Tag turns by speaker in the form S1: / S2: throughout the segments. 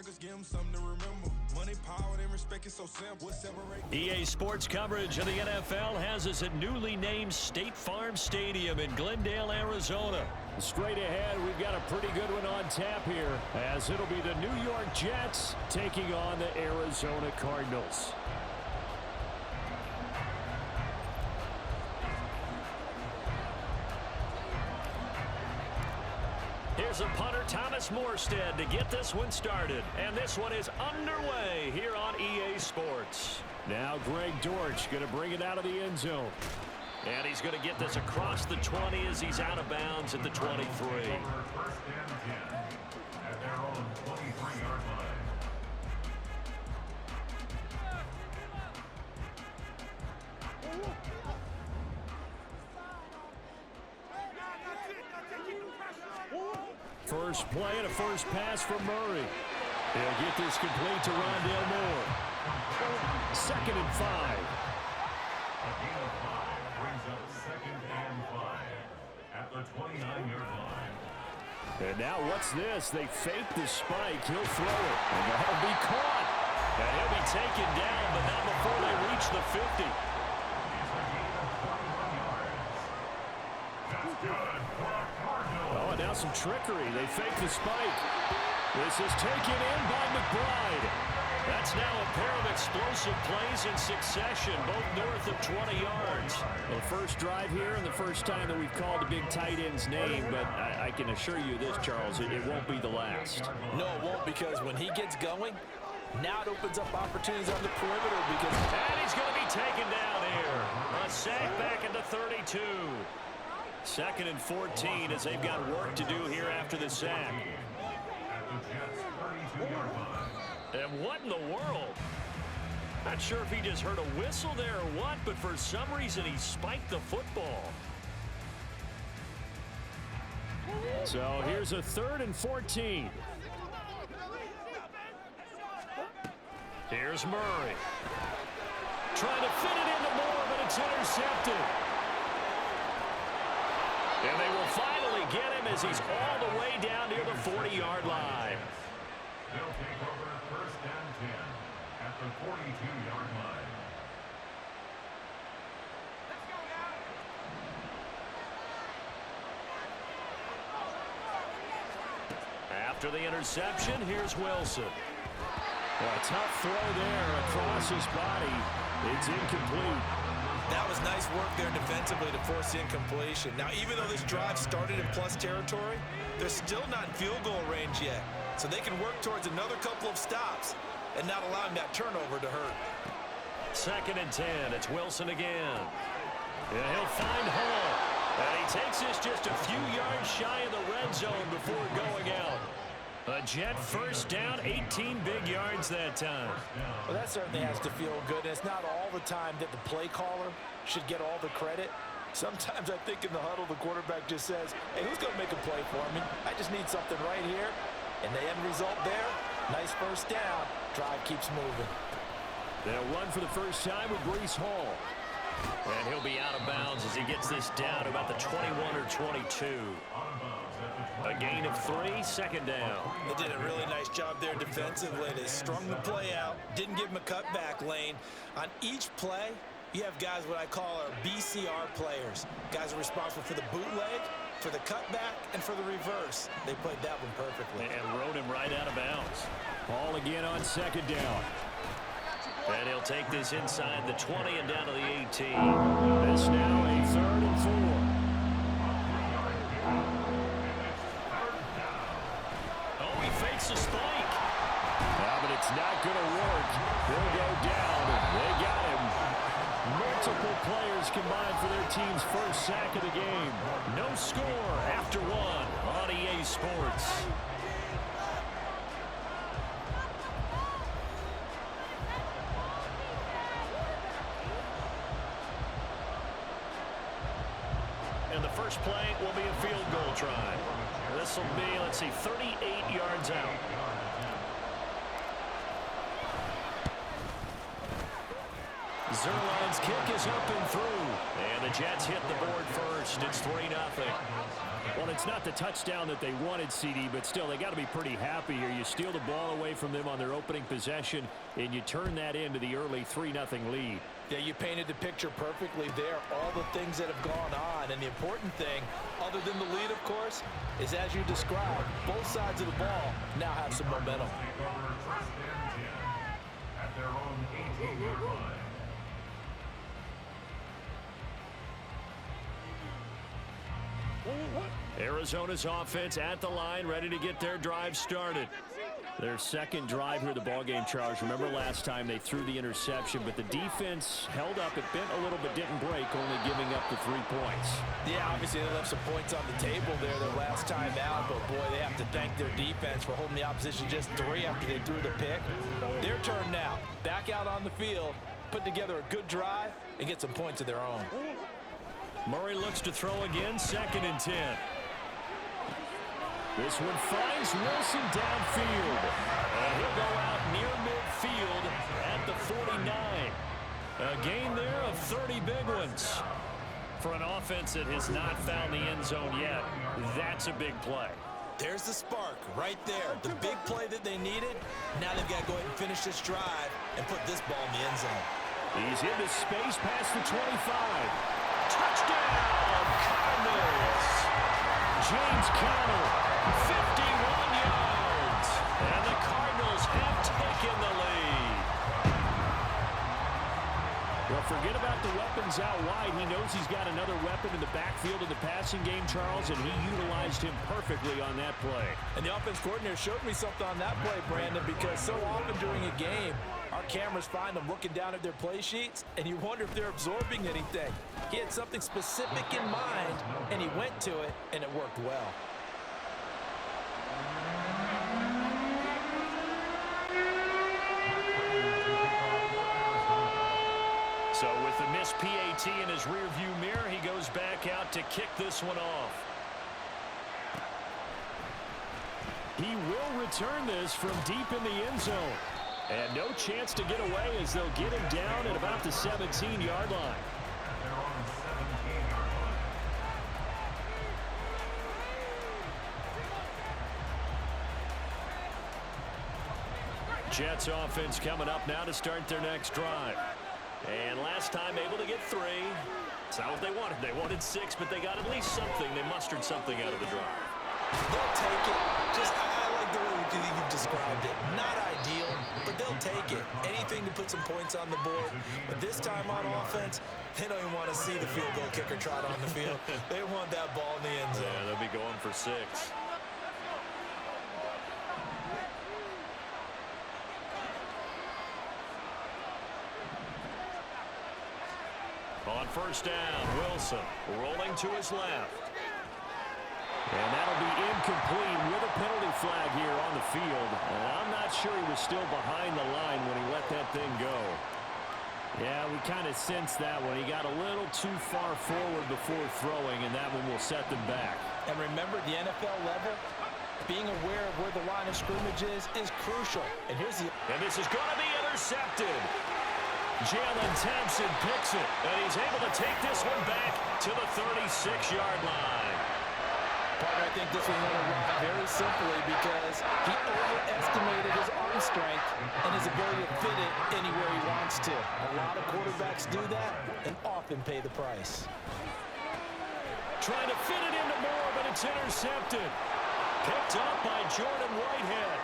S1: records, give them something to remember. Money, power, and respect is so simple.
S2: EA Sports coverage of the NFL has us at newly named State Farm Stadium in Glendale, Arizona. Straight ahead, we've got a pretty good one on tap here, as it'll be the New York Jets taking on the Arizona Cardinals. Here's a punter, Thomas Morstead, to get this one started. And this one is underway here on EA Sports. Now Greg Dortch going to bring it out of the end zone. And he's going to get this across the 20 as he's out of bounds at the 23.
S3: First and 10 at their own 23-yard line.
S2: First play and a first pass from Murray. He'll get this complete to Rondale Moore. 2nd and 5.
S3: A gain of 5 brings up 2nd and 5 at the 29-yard line.
S2: And now what's this? They fake the spike. He'll throw it. And that'll be caught. And he'll be taken down, but not before they reach the 50.
S3: It's a gain of 21 yards. That's good for a Cardinal.
S2: Oh, and now some trickery. They fake the spike. This is taken in by McBride. That's now a pair of explosive plays in succession, both north of 20 yards. The first drive here and the first time that we've called the big tight end's name, but I can assure you this, Charles, it won't be the last.
S4: No, it won't, because when he gets going, now it opens up opportunities on the perimeter.
S2: And he's going to be taken down here. A sack back at the 32. 2nd and 14 as they've got work to do here after the sack.
S3: At the Jets' 32-yard line.
S2: And what in the world? Not sure if he just heard a whistle there or what, but for some reason he spiked the football. So here's a 3rd and 14. Here's Murray. Trying to fit it into Moore, but it's intercepted. And they will finally get him as he's all the way down near the 40-yard line.
S3: They'll take over 1st and 10 at the 42-yard line.
S2: After the interception, here's Wilson. Well, a tough throw there across his body. It's incomplete.
S4: That was nice work there defensively to force the incompletion. Now, even though this drive started in plus territory, they're still not in field goal range yet. So they can work towards another couple of stops and not allowing that turnover to hurt.
S2: 2nd and 10. It's Wilson again. And he'll find Hall. And he takes this just a few yards shy of the red zone before going out. A Jet first down, 18 big yards that time.
S4: Well, that certainly has to feel good. And it's not all the time that the play caller should get all the credit. Sometimes I think in the huddle, the quarterback just says, hey, who's going to make a play for me? I just need something right here. And the end result there, nice first down. Drive keeps moving.
S2: They'll run for the first time with Breece Hall. And he'll be out of bounds as he gets this down to about the 21 or 22. A gain of 3, 2nd down.
S4: They did a really nice job there defensively. They strung the play out, didn't give him a cutback lane. On each play, you have guys what I call our BCR players. Guys are responsible for the bootleg, for the cutback, and for the reverse. They played that one perfectly.
S2: And rode him right out of bounds. Ball again on 2nd down. And he'll take this inside the 20 and down to the 18. This now a 3rd and 4. Oh, he fakes a spike. But it's not going to work. He'll go down. They got him. Multiple players combined for their team's first sack of the game. No score after 1 on EA Sports. And the first play will be a field goal try. This will be, let's see, 38 yards out. Zerline's kick is up and through. And the Jets hit the board first. It's 3-0. Well, it's not the touchdown that they wanted, CD, but still, they got to be pretty happy here. You steal the ball away from them on their opening possession, and you turn that into the early 3-0 lead.
S4: Yeah, you painted the picture perfectly there, all the things that have gone on. And the important thing, other than the lead, of course, is as you described, both sides of the ball now have some momentum.
S3: At their own 18-yard line.
S2: Arizona's offense at the line, ready to get their drive started. Their second drive here of the ballgame, Charles. Remember last time they threw the interception, but the defense held up. It bent a little but didn't break, only giving up the 3 points.
S4: Yeah, obviously they left some points on the table there their last time out, but boy, they have to thank their defense for holding the opposition just 3 after they threw the pick. Their turn now. Back out on the field, put together a good drive, and get some points of their own.
S2: Murray looks to throw again, 2nd and 10. This one finds Wilson downfield. And he'll go out near midfield at the 49. A gain there of 30 big ones. For an offense that has not found the end zone yet, that's a big play.
S4: There's the spark right there. The big play that they needed. Now they've got to go ahead and finish this drive and put this ball in the end zone.
S2: He's into space past the 25. Touchdown, Cardinals. James Conner, 51 yards. And the Cardinals have taken the lead. Well, forget about the weapons out wide. He knows he's got another weapon in the backfield of the passing game, Charles, and he utilized him perfectly on that play. And the offense coordinator showed me something on that play, Brandon, because so often during a game, our cameras find them looking down at their play sheets, and you wonder if they're absorbing anything. He had something specific in mind, and he went to it, and it worked well. So with the missed PAT in his rearview mirror, he goes back out to kick this one off. He will return this from deep in the end zone. And no chance to get away as they'll get him down at about the 17-yard line. Jets offense coming up now to start their next drive. And last time able to get 3. It's not what they wanted. They wanted 6, but they got at least something. They mustered something out of the drive. They'll take it. I like the way you've described it. Not ideal, but they'll take it. Anything to put some points on the board. But this time on offense, they don't even want to see the field goal kicker trot on the field. They want that ball in the end zone. Yeah, they'll be going for 6. On first down, Wilson rolling to his left. And that'll be incomplete with a penalty flag here on the field. And I'm not sure he was still behind the line when he let that thing go. Yeah, we kind of sensed that one. He got a little too far forward before throwing, and that one will set them back. And remember, the NFL level, being aware of where the line of scrimmage is crucial. And here's the... And this is going to be intercepted. Jalen Thompson picks it, and he's able to take this one back to the 36-yard line. Partner, I think this one went around very simply because he overestimated his arm strength and his ability to fit it anywhere he wants to. A lot of quarterbacks do that and often pay the price. Trying to fit it into Moore, but it's intercepted. Picked up by Jordan Whitehead.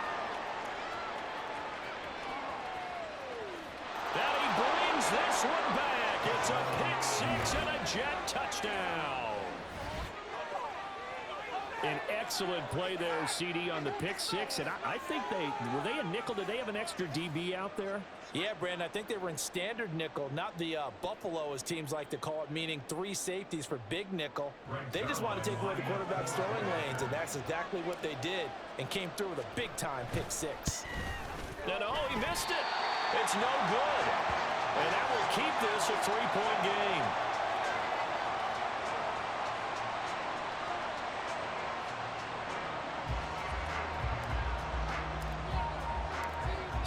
S2: That he brings this one back. It's a pick 6 and a Jet touchdown. An excellent play there, CD, on the pick 6. And I think were they a nickel? Did they have an extra DB out there? Yeah, Brandon, I think they were in standard nickel, not the Buffalo, as teams like to call it, meaning 3 safeties for big nickel. They just want to take away the quarterback's throwing lanes, and that's exactly what they did, and came through with a big-time pick 6. No, he missed it. It's no good. And that will keep this a 3-point game.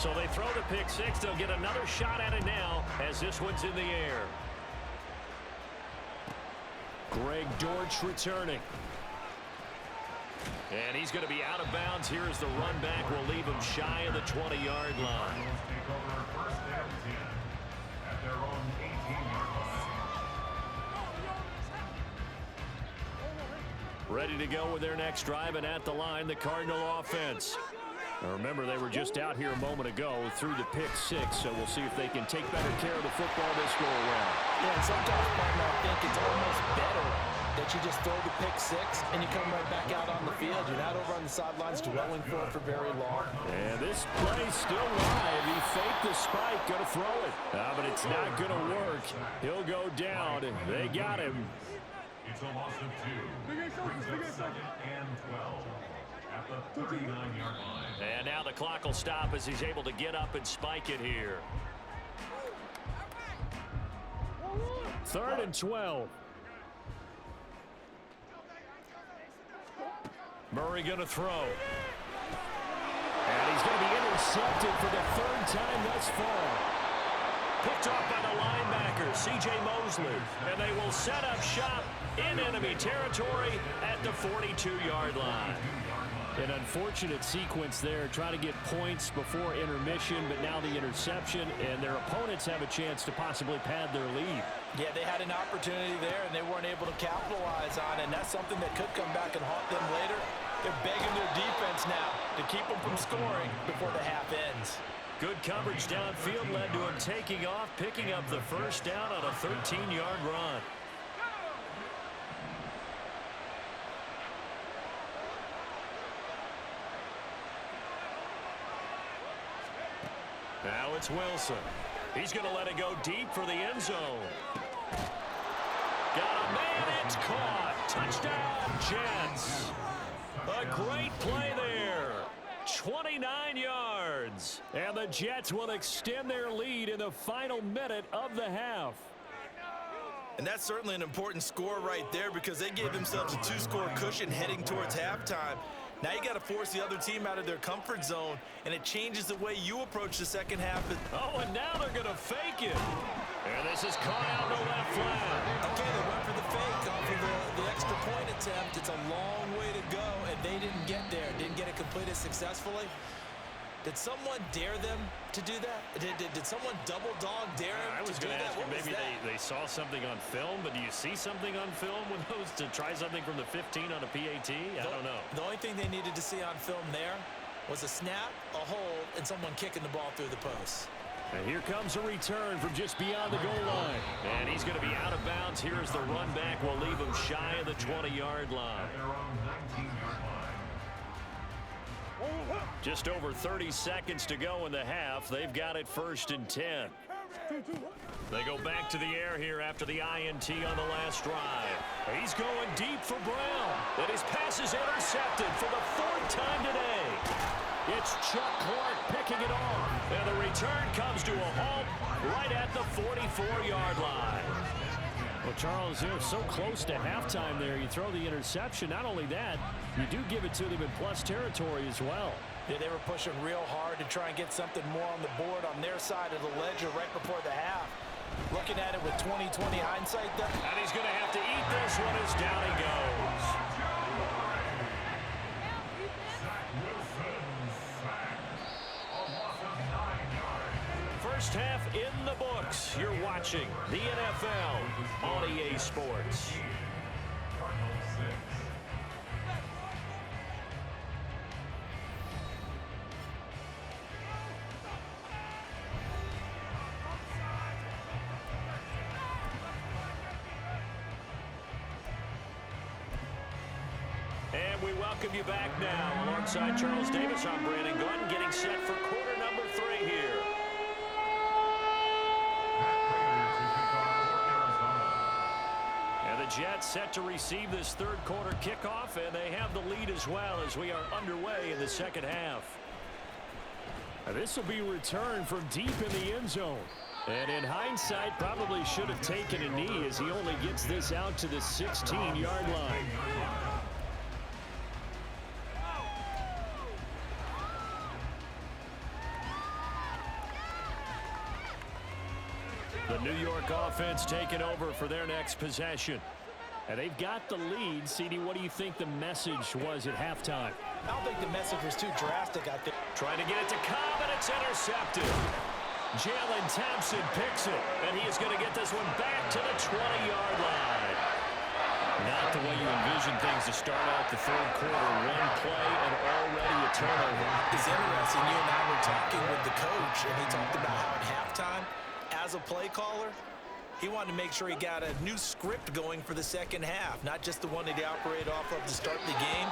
S2: So they throw the pick six. They'll get another shot at it now as this one's in the air. Greg Dortch returning. And he's going to be out of bounds here as the run back will leave him shy of the 20-yard line.
S3: Take over first and 10 at their own 18-yard line.
S2: Ready to go with their next drive, and at the line, the Cardinal offense. Now remember, they were just out here a moment ago through the pick six, so we'll see if they can take better care of the football this go around.
S4: Yeah, and sometimes, Martin, I think it's almost better that you just throw the pick six and you come right back out on the field. You're not over on the sidelines dwelling for it for very long.
S2: And this play's still live. He faked the spike, going to throw it. But it's not going to work. He'll go down. They got him.
S3: It's a loss of 2. Brings up second and 12 at the 39-yard line.
S2: And now the clock will stop as he's able to get up and spike it here. 3rd and 12. Murray going to throw. And he's going to be intercepted for the 3rd time thus far. Picked off by the linebacker, C.J. Mosley. And they will set up shop in enemy territory at the 42-yard line. An unfortunate sequence there, trying to get points before intermission, but now the interception, and their opponents have a chance to possibly pad their lead.
S4: Yeah, they had an opportunity there, and they weren't able to capitalize on it, and that's something that could come back and haunt them later. They're begging their defense now to keep them from scoring before the half ends.
S2: Good coverage downfield led to him taking off, picking up the first down on a 13-yard run. Now it's Wilson. He's going to let it go deep for the end zone. Got a man, it's caught. Touchdown, Jets. A great play there. 29 yards. And the Jets will extend their lead in the final minute of the half.
S4: And that's certainly an important score right there because they gave themselves a 2-score cushion heading towards halftime. Now you got to force the other team out of their comfort zone, and it changes the way you approach the second half.
S2: Oh, and now they're going to fake it. And this is caught out to left flat.
S4: Okay, they went for the fake off of the extra point attempt. It's a long way to go, and they didn't get there. Didn't get it completed successfully. Did someone dare them to do that? Did someone double dog dare them
S2: I was
S4: to do
S2: going to
S4: that?
S2: ask you, maybe they saw something on film, but do you see something on film with those to try something from the 15 on a PAT? I don't know.
S4: The only thing they needed to see on film there was a snap, a hold, and someone kicking the ball through the post.
S2: And here comes a return from just beyond the goal line. And he's going to be out of bounds. Here as the run back will leave him shy of the 20-yard line.
S3: Their own 19-yard line.
S2: Just over 30 seconds to go in the half. They've got it 1st and 10. They go back to the air here after the INT on the last drive. He's going deep for Brown. And his pass is intercepted for the 4th time today. It's Chuck Clark picking it off. And the return comes to a halt right at the 44-yard line. Well, Charles, they're so close to halftime there. You throw the interception. Not only that, you do give it to them in plus territory as well.
S4: Yeah, they were pushing real hard to try and get something more on the board on their side of the ledger right before the half. Looking at it with 20/20 hindsight there.
S2: And he's going to have to eat this one as down he goes. First half in the books. You're watching the NFL on EA Sports. And we welcome you back now. Alongside Charles Davis, I'm Brandon Gordon, getting set for quarter number 3 here. And the Jets set to receive this 3rd quarter kickoff, and they have the lead as well as we are underway in the second half. This will be returned from deep in the end zone. And in hindsight, probably should have taken a knee as he only gets this out to the 16-yard line. The New York offense taking over for their next possession. And they've got the lead. CD, what do you think the message was at halftime?
S4: I don't think the message was too drastic. I think
S2: trying to get it to Cobb, and it's intercepted. Jalen Thompson picks it, and he is going to get this one back to the 20-yard line. Not the way you envision things to start out the third quarter. One play and already a turnover.
S4: It's interesting. You and I were talking with the coach, and he talked about how at halftime, as a play caller, he wanted to make sure he got a new script going for the second half, not just the one that he operated off of to start the game.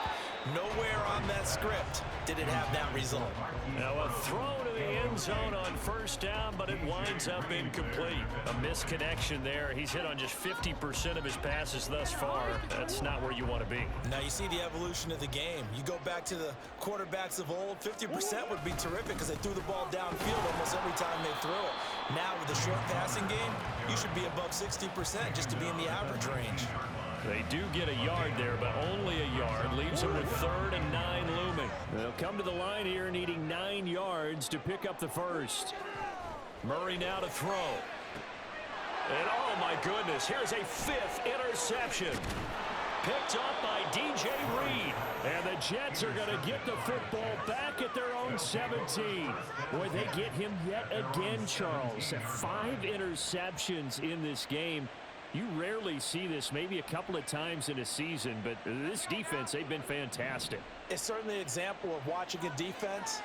S4: Nowhere on that script did it have that result.
S2: Now a throw to the end zone on first down, but it winds up incomplete. A misconnection there. He's hit on just 50% of his passes thus far. That's not where you want to be.
S4: Now you see the evolution of the game. You go back to the quarterbacks of old, 50% would be terrific because they threw the ball downfield almost every time they threw it. Now with the short passing game, you should be above 60% just to be in the average range.
S2: They do get a yard there, but only a yard. Leaves them with 3rd and 9 looming. They'll come to the line here needing 9 yards to pick up the first. Murray now to throw. And oh my goodness, here's a 5th interception. Picked up by DJ Reed. And the Jets are going to get the football back at their own 17. Boy, they get him yet again, Charles. 5 interceptions in this game. You rarely see this, maybe a couple of times in a season, but this defense, they've been fantastic.
S4: It's certainly an example of watching a defense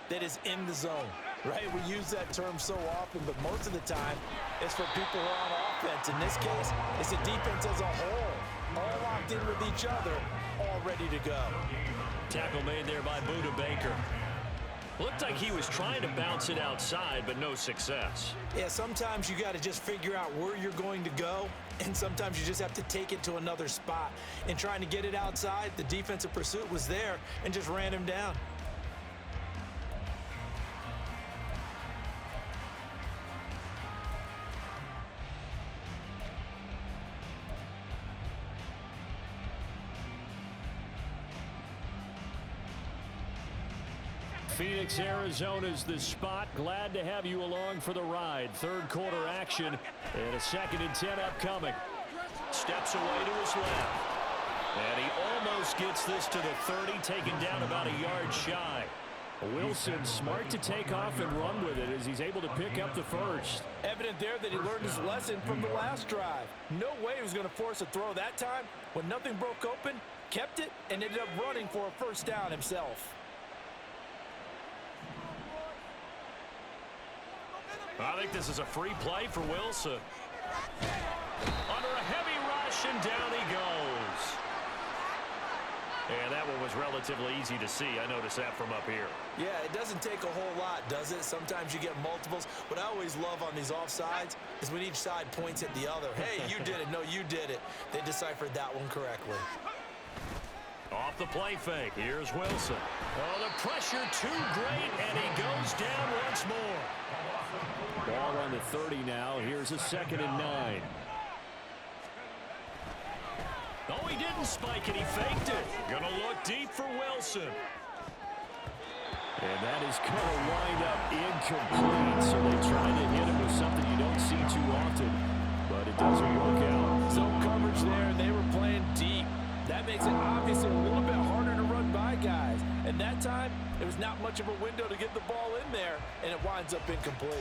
S4: that is in the zone, right? We use that term so often, but most of the time, it's for people who are on offense. In this case, it's a defense as a whole, all locked in with each other, all ready to go.
S2: Tackle made there by Budda Baker. Looked like he was trying to bounce it outside, but no success.
S4: Yeah, sometimes you got to just figure out where you're going to go, and sometimes you just have to take it to another spot. And trying to get it outside, the defensive pursuit was there and just ran him down.
S2: Phoenix, Arizona's the spot. Glad to have you along for the ride. Third quarter action and a 2nd and 10 upcoming. Steps away to his left. And he almost gets this to the 30, taken down about a yard shy. Wilson smart to take off and run with it as he's able to pick up the first.
S4: Evident there that he learned his lesson from the last drive. No way he was going to force a throw that time. When nothing broke open, kept it, and ended up running for a first down himself.
S2: I think this is a free play for Wilson. Under a heavy rush, and down he goes. And that one was relatively easy to see. I noticed that from up here.
S4: Yeah, it doesn't take a whole lot, does it? Sometimes you get multiples. What I always love on these offsides is when each side points at the other. Hey, you did it. No, you did it. They deciphered that one correctly.
S2: Off the play fake. Here's Wilson. Oh, the pressure too great, and he goes down once more. Ball on the 30 now. Here's a 2nd and 9. Oh, he didn't spike it. He faked it. Gonna look deep for Wilson. And that is going to wind up incomplete. So they try to hit it with something you don't see too often. But it doesn't work out.
S4: Zone coverage there, and they were playing deep. That makes it obviously a little bit harder to run by guys. And that time, there was not much of a window to get the ball in there, and it winds up incomplete.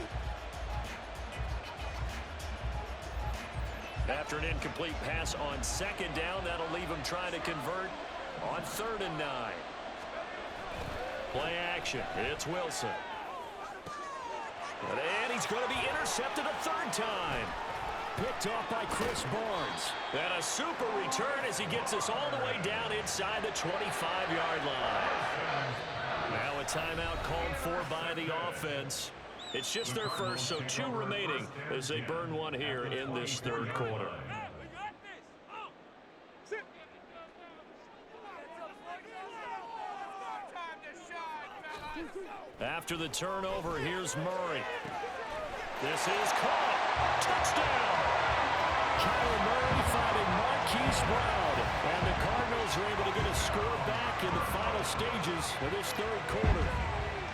S2: After an incomplete pass on 2nd down, that'll leave him trying to convert on 3rd and 9. Play action. It's Wilson. And he's going to be intercepted a 3rd time. Picked off by Chris Barnes. And a super return as he gets us all the way down inside the 25-yard line. Now a timeout called for by the offense. It's just their first, so 2 remaining as they burn one here in this 3rd quarter. After the turnover, here's Murray. This is caught. Touchdown! Kyler Murray finding Marquise Brown. And the Cardinals are able to get a score back in the final stages of this 3rd quarter.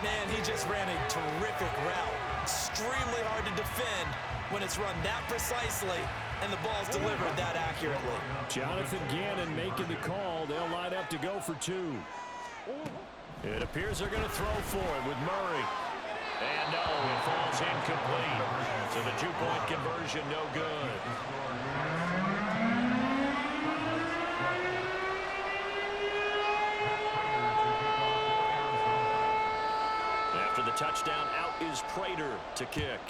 S4: Man, he just ran a terrific route. Extremely hard to defend when it's run that precisely and the ball's delivered that accurately.
S2: Jonathan Gannon making the call. They'll line up to go for two. It appears they're going to throw for it with Murray. And no, it falls incomplete. So the two-point conversion no good. After the touchdown, out is Prater to kick.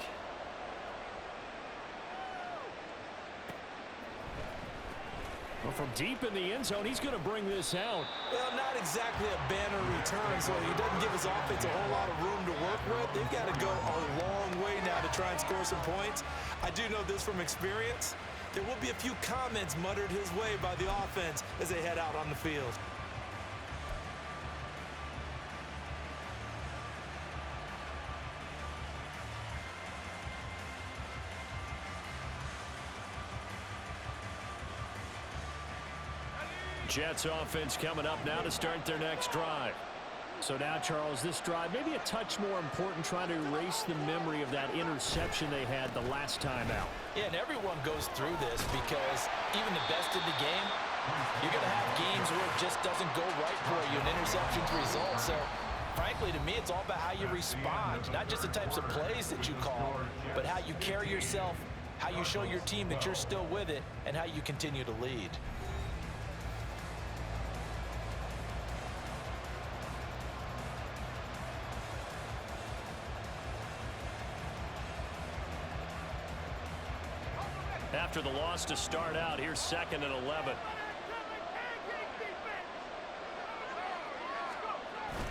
S2: Well, from deep in the end zone, he's going to bring this out.
S4: Well, not exactly a banner return, so he doesn't give his offense a whole lot of room to work with. They've got to go a long way now to try and score some points. I do know this from experience. There will be a few comments muttered his way by the offense as they head out on the field.
S2: Jets offense coming up now to start their next drive. So now, Charles, this drive maybe a touch more important, trying to erase the memory of that interception they had the last time out.
S4: Yeah, and everyone goes through this because even the best in the game, you're going to have games where it just doesn't go right for you, and interceptions result. So, frankly, to me, it's all about how you respond, not just the types of plays that you call, but how you carry yourself, how you show your team that you're still with it, and how you continue to lead.
S2: After the loss to start out, here's 2nd and 11.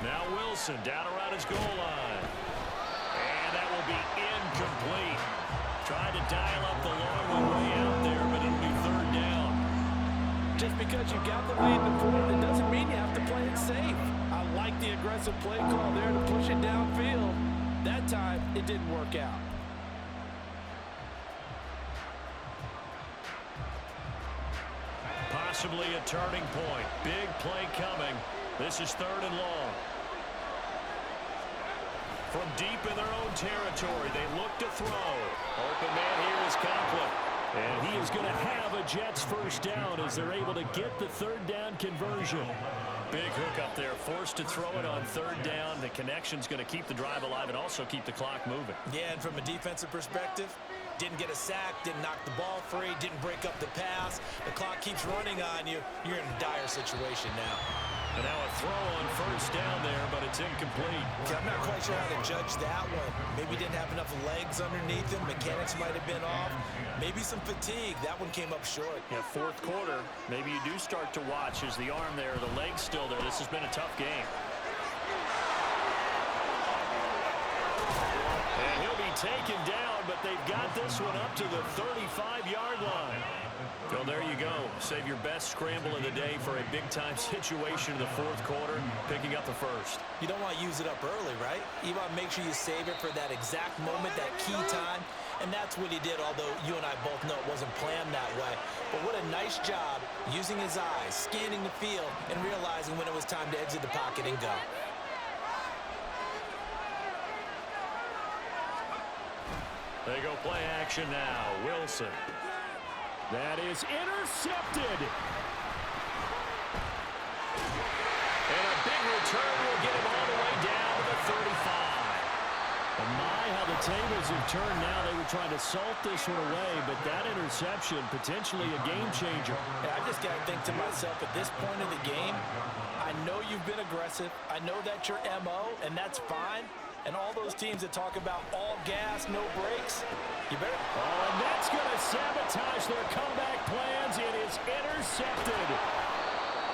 S2: Now Wilson down around his goal line. And that will be incomplete. Tried to dial up the long one way out there, but it'll be 3rd down.
S4: Just because you got the lead in the 4th, it doesn't mean you have to play it safe. I like the aggressive play call there to push it downfield. That time, it didn't work out.
S2: Possibly a turning point. Big play coming. This is 3rd and long. From deep in their own territory, they look to throw. Open man here is Conklin. And he is going to have a Jets first down as they're able to get the 3rd down conversion. Big hook up there, forced to throw it on 3rd down. The connection's going to keep the drive alive and also keep the clock moving.
S4: Yeah, and from a defensive perspective, didn't get a sack, didn't knock the ball free, didn't break up the pass. The clock keeps running on you. You're in a dire situation now.
S2: And now a throw on 1st down there, but it's incomplete.
S4: I'm not quite sure how to judge that one. Maybe he didn't have enough legs underneath him. Mechanics might have been off. Maybe some fatigue. That one came up short.
S2: Yeah, 4th quarter, maybe you do start to watch as the arm there, the leg's still there. This has been a tough game. And he'll be taken down, but they've got this one up to the 35-yard line. So there you go. Save your best scramble of the day for a big-time situation in the 4th quarter, picking up the 1st.
S4: You don't want to use it up early, right? You want to make sure you save it for that exact moment, that key time. And that's what he did, although you and I both know it wasn't planned that way. But what a nice job using his eyes, scanning the field, and realizing when it was time to exit the pocket and go.
S2: They go play action now. Wilson. That is intercepted. And a big return will get him all the way down to the 35. And my, how the tables have turned now. They were trying to salt this one away, but that interception, potentially a game changer.
S4: Yeah, I just got to think to myself, at this point of the game, I know you've been aggressive. I know that's your MO, and that's fine. And all those teams that talk about all gas, no brakes, you better.
S2: Oh, and that's going to sabotage their comeback plans. It is intercepted.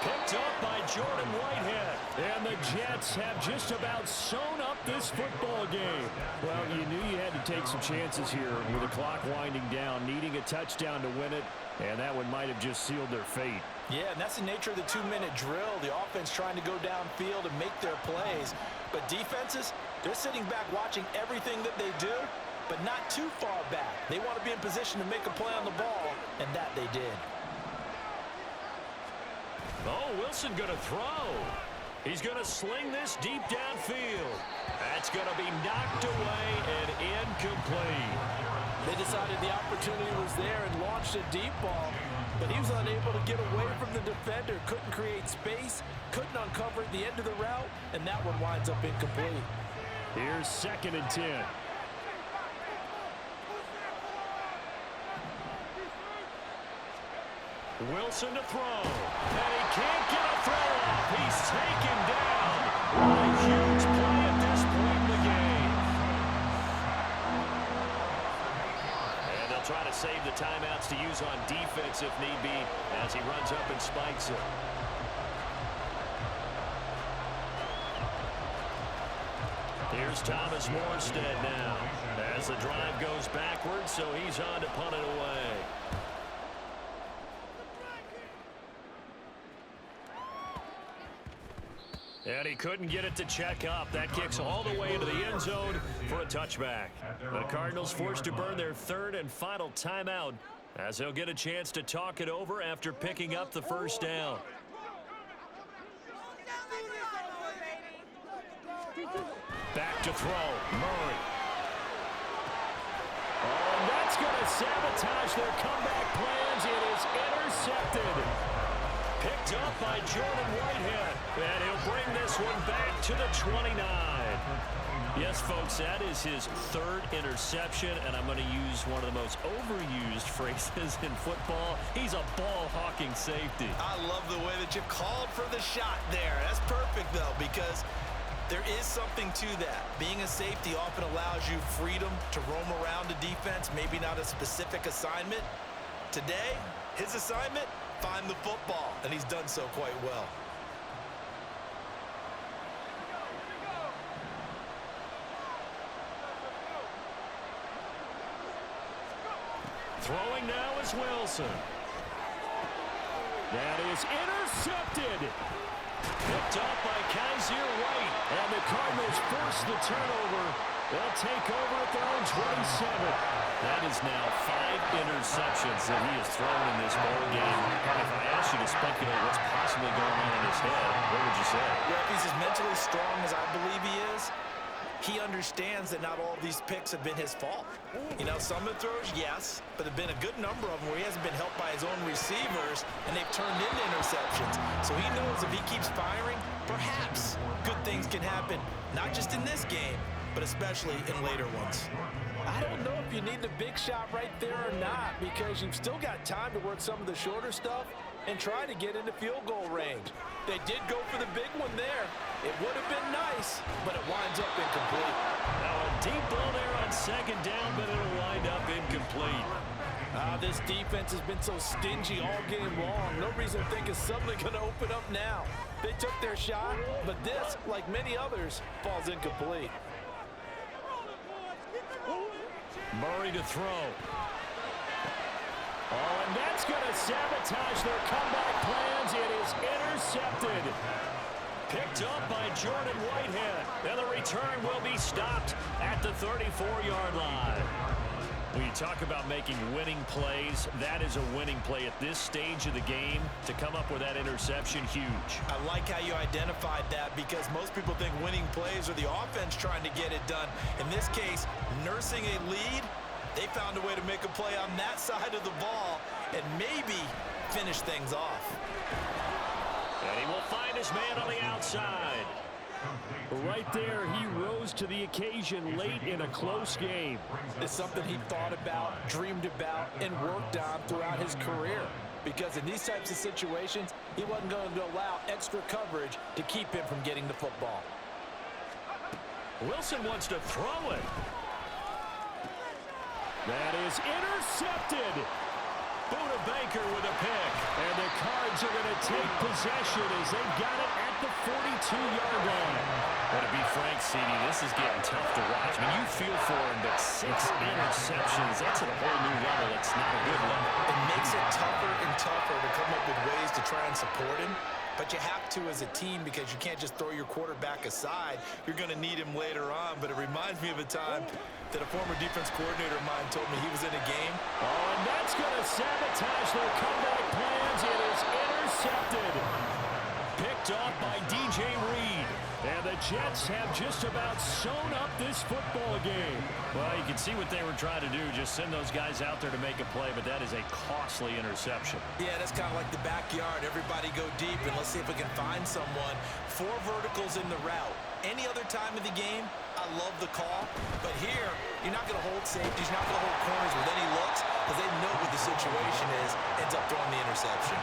S2: Picked up by Jordan Whitehead. And the Jets have just about sewn up this football game. Well, you knew you had to take some chances here with the clock winding down, needing a touchdown to win it, and that one might have just sealed their fate.
S4: Yeah, and that's the nature of the 2-minute drill. The offense trying to go downfield and make their plays. But defenses, they're sitting back watching everything that they do, but not too far back. They want to be in position to make a play on the ball, and that they did.
S2: Oh, Wilson going to throw. He's going to sling this deep downfield. That's going to be knocked away and incomplete.
S4: They decided the opportunity was there and launched a deep ball, but he was unable to get away from the defender, couldn't create space, couldn't uncover the end of the route, and that one winds up incomplete.
S2: Here's 2nd and 10. Wilson to throw, and he can't get a throw off. He's taken down. What a huge play at this point in the game. And they'll try to save the timeouts to use on defense if need be as he runs up and spikes it. Here's Thomas Morstead now as the drive goes backwards, so he's on to punt it away. And he couldn't get it to check up. That kicks all the way into the end zone for a touchback. The Cardinals forced to burn their 3rd and final timeout as they'll get a chance to talk it over after picking up the first down. Back to throw, Murray. Oh, and that's going to sabotage their comeback plans. It is intercepted. Picked up by Jordan Whitehead. And he'll bring this one back to the 29. Yes, folks, that is his 3rd interception, and I'm going to use one of the most overused phrases in football. He's a ball-hawking safety.
S4: I love the way that you called for the shot there. That's perfect, though, because there is something to that. Being a safety often allows you freedom to roam around the defense, maybe not a specific assignment. Today, his assignment, find the football, and he's done so quite well.
S2: Throwing now is Wilson. That is intercepted. Picked up by Kaiser White. And the Cardinals force the turnover. They'll take over at their own 27. That is now 5 interceptions that he has thrown in this ball game. If I asked you to speculate what's possibly going on in his head, what would you say?
S4: Well, if he's as mentally strong as I believe he is, he understands that not all of these picks have been his fault. You know, some of the throws, yes, but there have been a good number of them where he hasn't been helped by his own receivers, and they've turned into interceptions. So he knows if he keeps firing, perhaps good things can happen, not just in this game, but especially in later ones. I don't know if you need the big shot right there or not, because you've still got time to work some of the shorter stuff and try to get into field goal range. They did go for the big one there. It would have been nice, but it winds up incomplete.
S2: Now a deep ball there on 2nd down, but it'll wind up incomplete.
S4: This defense has been so stingy all game long. No reason to think it's suddenly going to open up now. They took their shot, but this, like many others, falls incomplete.
S2: Murray to throw. Oh, and that's going to sabotage their comeback plans. It is intercepted. Picked up by Jordan Whitehead. And the return will be stopped at the 34-yard line. When you talk about making winning plays, that is a winning play at this stage of the game. To come up with that interception, huge.
S4: I like how you identified that, because most people think winning plays are the offense trying to get it done. In this case, nursing a lead, they found a way to make a play on that side of the ball and maybe finish things off.
S2: And he will find his man on the outside.
S5: Right there, he rose to the occasion late in a close game.
S4: It's something he thought about, dreamed about, and worked on throughout his career. Because in these types of situations, he wasn't going to allow extra coverage to keep him from getting the football.
S2: Wilson wants to throw it.
S5: That is intercepted.
S2: Buda Baker with a pick.
S5: And the Cards are going to take possession as they've got it at the 42-yard line.
S2: But to be frank, CD, this is getting tough to watch. I mean, you feel for him, but 6 interceptions, that's at a whole new level. It's not a good level.
S4: It makes it tougher and tougher to come up with ways to try and support him. But you have to as a team, because you can't just throw your quarterback aside. You're going to need him later on. But it reminds me of a time that a former defense coordinator of mine told me he was in a game.
S5: Oh, and that's going to sabotage their comeback plans. It is intercepted.
S2: Picked picked off by DJ Reed. And the Jets have just about sewn up this football game.
S5: Well, you can see what they were trying to do, just send those guys out there to make a play, but that is a costly interception.
S4: Yeah, that's kind of like the backyard. Everybody go deep, and let's see if we can find someone. 4 verticals in the route. Any other time of the game, I love the call. But here, you're not going to hold safeties, you're not going to hold corners with any looks, because they know what the situation is, ends up throwing the interception.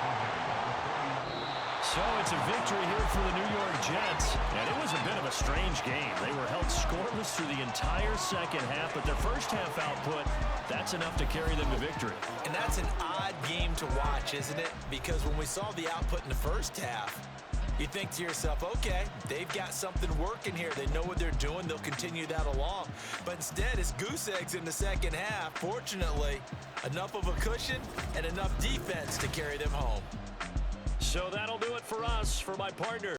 S2: So it's a victory here for the New York Jets. And it was a bit of a strange game. They were held scoreless through the entire second half, but their first half output, that's enough to carry them to victory.
S4: And that's an odd game to watch, isn't it? Because when we saw the output in the first half, you think to yourself, okay, they've got something working here. They know what they're doing. They'll continue that along. But instead, it's goose eggs in the second half. Fortunately, enough of a cushion and enough defense to carry them home.
S2: So that'll do it for us. For my partner,